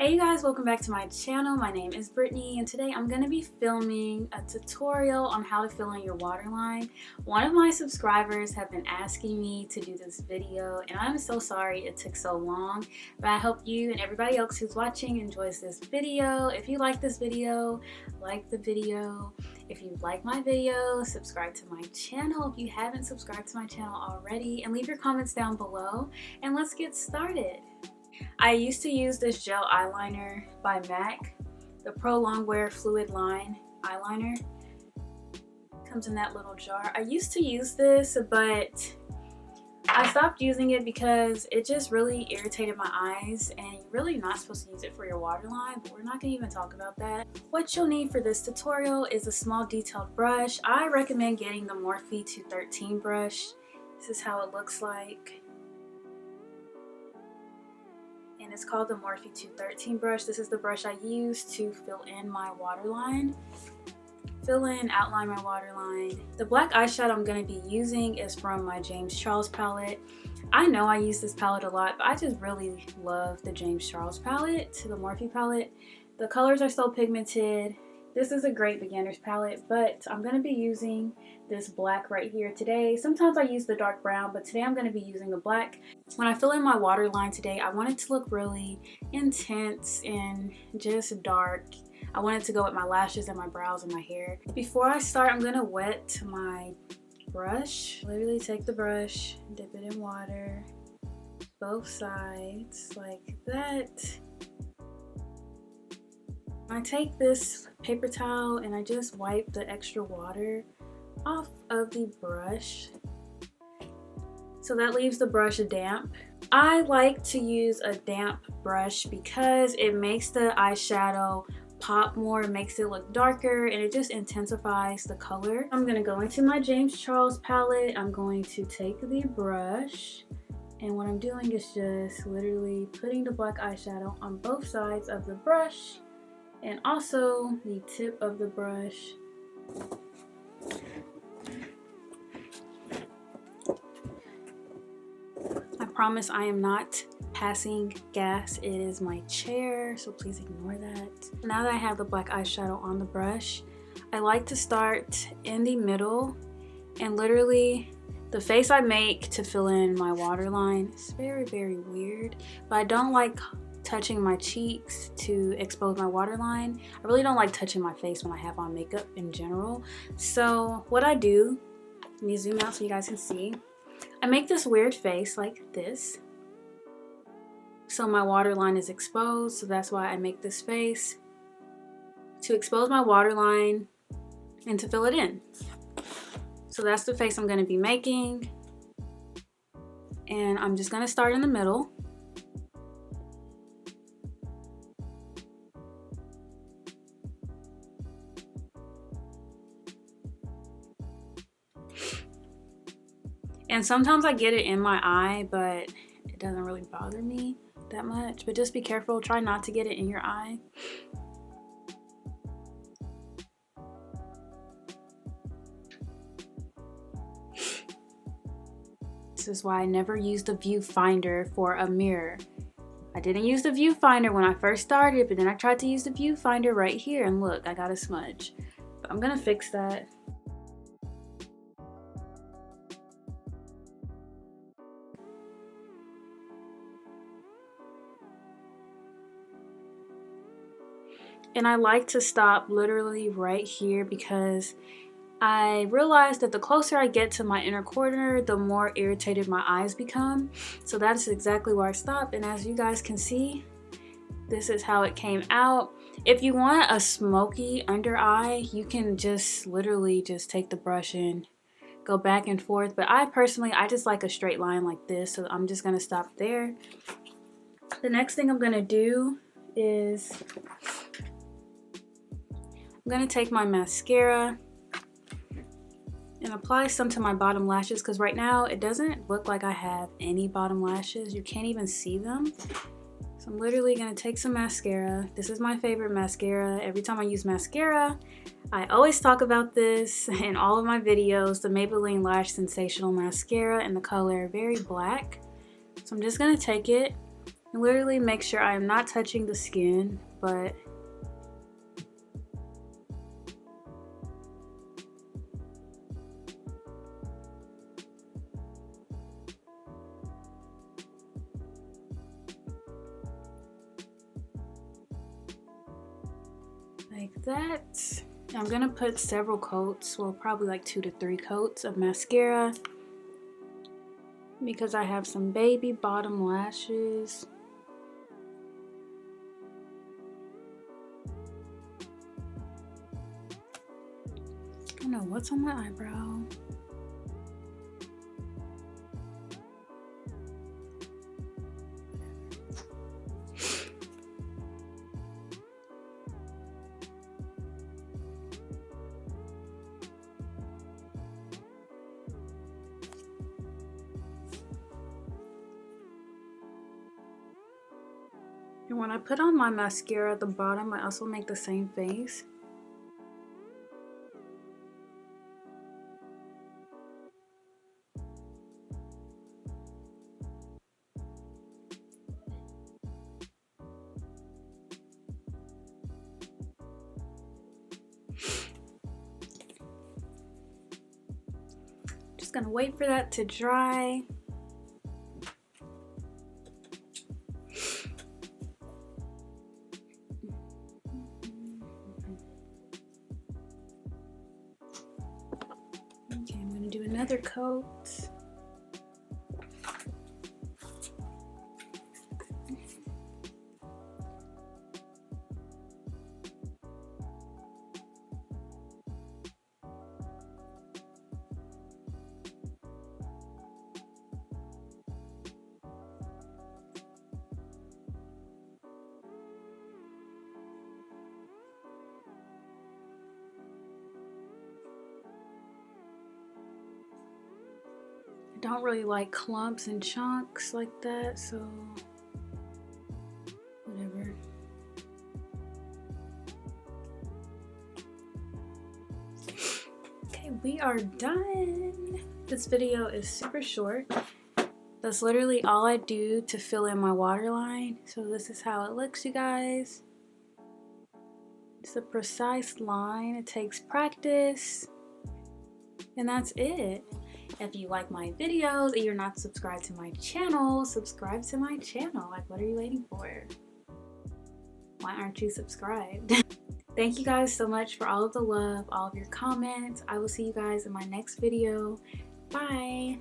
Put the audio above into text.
Hey you guys, welcome back to my channel. My name is Brittany and today I'm going to be filming a tutorial on how to fill in your waterline. One of my subscribers have been asking me to do this video and I'm so sorry it took so long, but I hope you and everybody else who's watching enjoys this video. If you like this video, like the video. If you like my video, subscribe to my channel if you haven't subscribed to my channel already, and leave your comments down below and let's get started. I used to use this gel eyeliner by MAC, the Pro Longwear Fluid Line eyeliner. Comes in that little jar. I used to use this, but I stopped using it because it just really irritated my eyes, and you're really not supposed to use it for your waterline, but we're not going to even talk about that. What you'll need for this tutorial is a small detailed brush. I recommend getting the Morphe 213 brush. This is how it looks like. And it's called the Morphe 213 brush. This is the brush I use to fill in my waterline. Outline my waterline. The black eyeshadow I'm going to be using is from my James Charles palette. I know I use this palette a lot, but I just really love the James Charles palette, the Morphe palette. The colors are so pigmented. This is a great beginner's palette, but I'm going to be using this black right here today. Sometimes I use the dark brown, but today I'm going to be using the black. When I fill in my waterline today, I want it to look really intense and just dark. I want it to go with my lashes and my brows and my hair. Before I start, I'm going to wet my brush. Literally take the brush, dip it in water, both sides like that. I take this paper towel and I just wipe the extra water off of the brush, so that leaves the brush damp. I like to use a damp brush because it makes the eyeshadow pop more, it makes it look darker, and it just intensifies the color. I'm going to go into my James Charles palette. I'm going to take the brush, and what I'm doing is just literally putting the black eyeshadow on both sides of the brush and also the tip of the brush. I promise I am not passing gas. It is my chair, so please ignore that. Now that I have the black eyeshadow on the brush, I like to start in the middle, and literally the face I make to fill in my waterline is very, very weird, but I don't like touching my cheeks to expose my waterline. I really don't like touching my face when I have on makeup in general. So what I do, let me zoom out so you guys can see. I make this weird face like this, so my waterline is exposed. So that's why I make this face, to expose my waterline and to fill it in. So that's the face I'm going to be making, and I'm just going to start in the middle. And sometimes I get it in my eye, but it doesn't really bother me that much. But just be careful, try not to get it in your eye. This is why I never used the viewfinder for a mirror. I didn't use the viewfinder when I first started, but then I tried to use the viewfinder right here, and look, I got a smudge. But I'm gonna fix that. And I like to stop literally right here because I realized that the closer I get to my inner corner, the more irritated my eyes become. So that's exactly where I stop. And as you guys can see, this is how it came out. If you want a smoky under eye, you can just literally just take the brush and go back and forth. But I personally, I just like a straight line like this. So I'm just gonna stop there. The next thing I'm gonna do is I'm going to take my mascara and apply some to my bottom lashes, because right now it doesn't look like I have any bottom lashes. You can't even see them. So I'm literally going to take some mascara. This is my favorite mascara. Every time I use mascara, I always talk about this in all of my videos, the Maybelline Lash Sensational Mascara in the color Very Black. So I'm just going to take it And literally make sure I am not touching the skin, but like that. I'm gonna put several coats, well, probably like 2 to 3 coats of mascara because I have some baby bottom lashes. I don't know what's on my eyebrow. And when I put on my mascara at the bottom, I also make the same face. Just gonna wait for that to dry. Okay, I'm gonna do another coat. I don't really like clumps and chunks like that, so whatever. Okay, we are done. This video is super short. That's literally all I do to fill in my waterline. So this is how it looks, you guys. It's a precise line. It takes practice. And that's it. If you like my videos and you're not subscribed to my channel, subscribe to my channel. Like, what are you waiting for? Why aren't you subscribed? Thank you guys so much for all of the love, all of your comments. I will see you guys in my next video. Bye.